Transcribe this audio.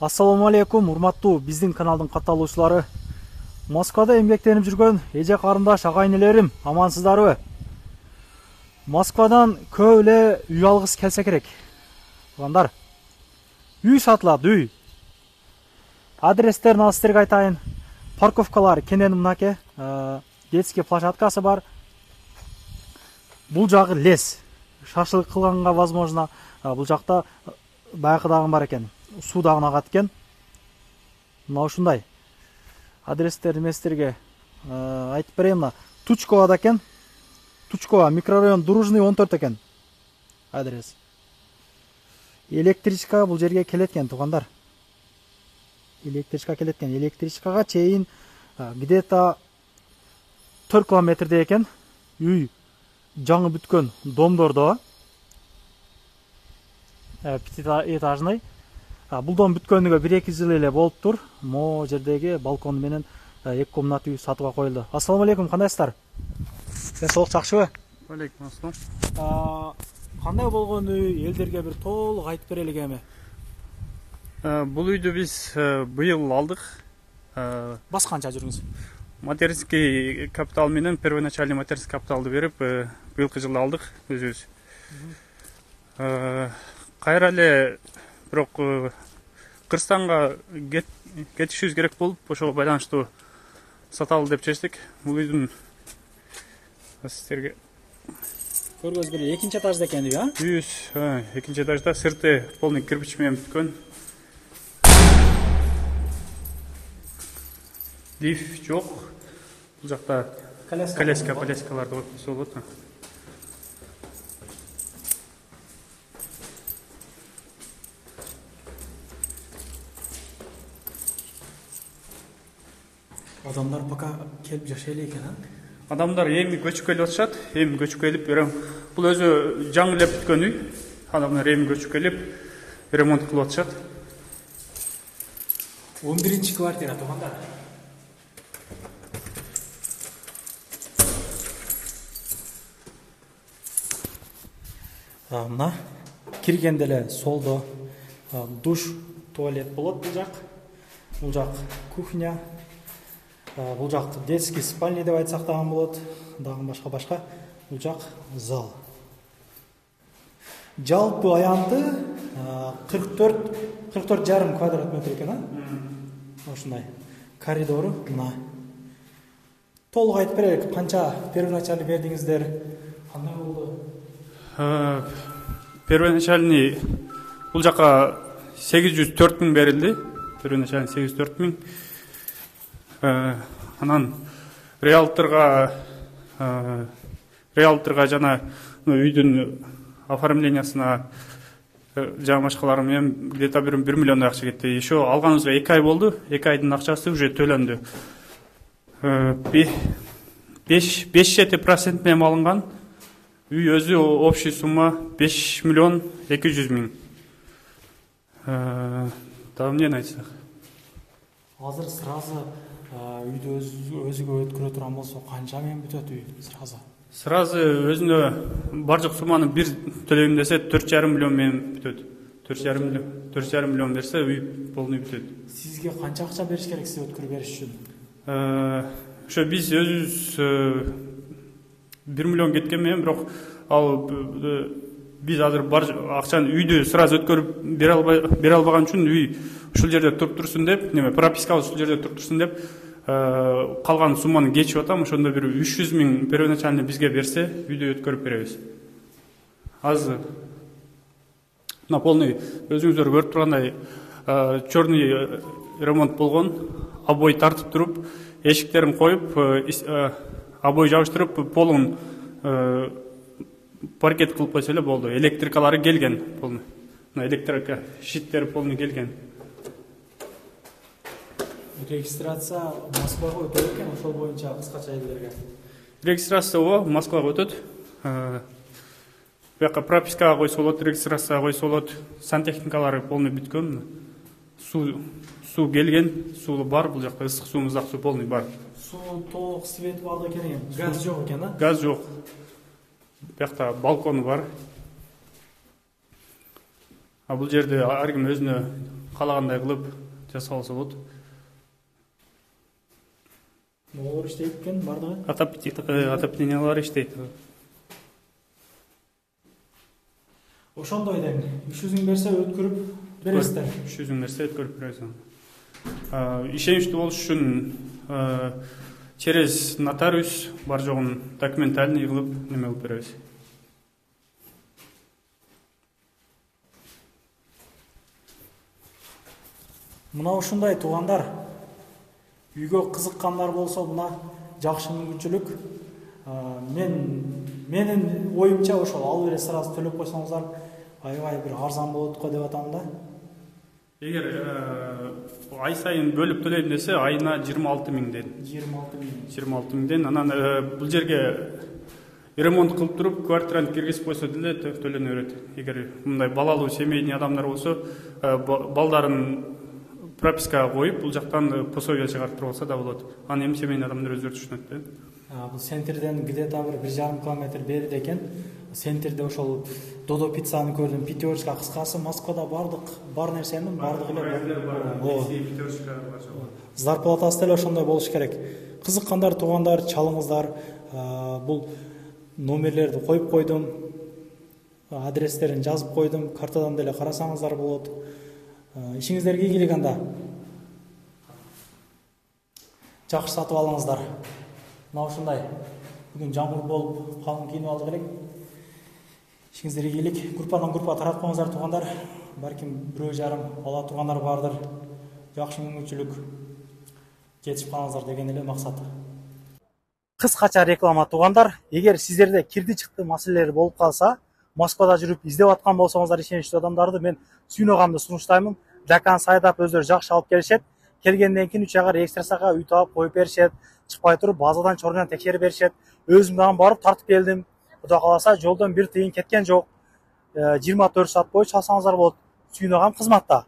Ассаламу алейкум, урматтуу биздин каналдын катталуучулары. Москвада эмгектенип жүргөн эже карындаш агайнелерим, амансыздарбы? Москвадан көп эле үй алгыс келсе керек. Туугандар, үй сатылат, үй. Адрестерин ал сиздерге айтайын. Парковкалар кенен мынаке, детский площадкасы бар. Бул жагы лес. Шашлык кылганга возможно. Бул жакта баягы дагы бар экен. Суу дагы агат экен. Мына ушундай. Адрестер эместерге айтып берейин. Мына Тучковада экен. Тучкова микрорайон Дружный 14 экен. Адрес. Электричка бул жерге келет экен, туугандар. Электричка келет экен. Электричкага чейин где-то 4 километрде экен. Үй жаңы бүткөн домдордо. Пятиэтажный. Бул дом бүткөнүгө 1-2 жыл эле болуптур. Мо жердеги балкон менен 2 комнат үй сатууга коюлду. Ассаламу алейкум, кандайсыздар? Денсаулык жакшыбы? Алейкум ассалам. Кандай болгон үй, элдерге бир толук айтып берели эми. Бул үйдү биз быйыл алдык. Баш канча жүрүңүз? Материнский капитал менен первоначальный материнский капиталды берип, быйылкы жылы алдык өзүбүз. Кайра эле бирок Кыргызстанга кетишибиз керек болуп, ошого байланыштуу саталы деп чечтик. Бул үйдүн сиздерге Көргөз бери 2-нчи этажда экен үй, а? Үйүбүз 2-нчи этажда, сырты полный кирпич менен бүткөн. Лифт жок. Бул жакта коляскаларды койсо болот. Адамдар пока келип жашай элек экен, а? Адамдар эми көчүп келип атышат, эми көчүп келип, бул өзү жаңы эле бүткөн үй. Адамдар эми көчүп келип, ремонт кылып атышат. 11-нчи квартира, туугандар. Мына киргенде эле солдо душ, туалет болот бул жак. Бул жак кухня. Бул жак детский спальня деп айтсак дагы болот. Дагы башка. Бул жак зал. Жалпы аянты 44,5 квадрат метр экен, а? Ошундай. Коридору мына. Толук айтып берели, канча первоначально бердиңиздер? Кандай болду? Первоначальный бул жака 804 миң берилди. Первоначальный 804 миң. Анан риэлторга жана үйдүн оформлениясына жана башкалары менен где-то 1 миллион акча кетти. Еще алганыбызга 2 ай болду. 2 айдын акчасы уже төлөндү. 5% менен алынган. Үй өзү общий сумма 5 миллион 200 миң. Дагы эмнени айтсак? Азыр сразу үйдү өзүгө өткөрө турган болсо канча менен бүтөт үй сразу? Сразу өзүнө бардык сумманы бир төлөйм десе 4,5 миллион менен бүтөт. 4,5 миллион берсе үй полный бүтөт. Сизге канча акча бериш керек сиз өткөрүп бериш үчүн? Ошо биз өзүбүз 1 миллион кеткен менен, бирок ал биз азыр бар акчаны үйдү сразу өткөрүп бере албаган үчүн үй ушул жерде туруп турсун деп, пропискабы ушул жерде туруп турсун деп, калган сумманы кечип атам. Ошондо бир 300 миң первоначально бизге берсе, үйдү өткөрүп беребиз. Азыр мына полный өзүңүздөр көрүп тургандай черный ремонт болгон, обой тартып туруп, эшиктерин коюп, обой жабыштырып, полун паркет кылып койсо эле болду. Электрикалары келген полный. Мына электрика щиттери полный келген. Регистрация Москвага өтөт экен, ошол боюнча кыскача элдерге. Регистрация Москвага өтөт. Бияка пропискага койсо болот, регистрацияга койсо болот. Сантехникалары полный бүткөн. Суу келген, суу бар, бул жакта ысык суу, муздак суу полный бар. Суу толук, свет бар экен, газ жок экен, а? Газ жок. Бияқта балкону бар. Бул жерде ар ким өзүнө каалагандай кылып жасап алса болот. Оор иштейт экен бардыгы. Отоплениялар иштейт. Ошондой дем. 300 миң берсе өткөрүп бересиздер. 300 миң берсе өткөрүп беребиз. Ишеничтүү болуш үчүн через нотариус бар жогун документальный кылып неме кылып беребиз. Мына ушундай туугандар, үйгө кызыккандар болсо мына жакшы мүмкүнчүлүк. Менин оюмча ошол алып эле сразу төлөп койсоңуздар аябай бир арзан болот го деп атам да. Эгер ай сайын бөлүп төлөйм десе, айына 26 миңден. 26 миңден. Анан бул жерге ремонт кылып туруп, квартираны киргизип койсо деле төлөнө берет. Эгер мындай балалуу семейный адамдар болсо, балдарын пропискага коюп, бул жактан пособие чыгартып алса да болот. Аны эми семейный адамдар өздөрү түшүнөт да. Бул центрден где-то бир 1,5 километр бериде экен. Центрде ошол Додо пиццаны көрдүм. Пятерочка, кыскасы Москвада бар нерсенин бардыгы эле бар. Зарплатасы деле ошондой болуш керек. Кызыккандар, туугандар, чалыңыздар. Бул номерлерди коюп койдум. Адрестерин жазып койдум. Картадан деле карасаңыздар болот. Ишиңиздерге ийгилик анда. Жакшы сатып алыңыздар. Мына ушундай. Бүгүн жамгыр болуп, калың кийинип алдык элек. Ишиңиздерге ийгилик. Группадан группа таратып коюңуздар туугандар. Балким бирөө жарым ала тургандар бардыр. Жакшы мүмкүнчүлүк жетишип калыңыздар деген эле максат. Кыскача реклама туугандар. Эгер сиздерде кирди чыкты маселелер болуп калса, Москвада жүрүп издеп аткан болсоңуздар ишеничтүү адамдарды мен сүйнөгамды сунуштаймын. Дакан сайдап өздөрү жакшы алып келишет. Келгенден кийин 3 айга регистрацияга үй таап коюп беришет. Чыкпай туруп базадан чорунан текшерип беришет. Өзүм дагы барып тартып келдим. Кудай кааласа жолдон бир тыйын кеткен жок. 24 саат бою чалсаңыздар болот. Сүйнөгам кызматта.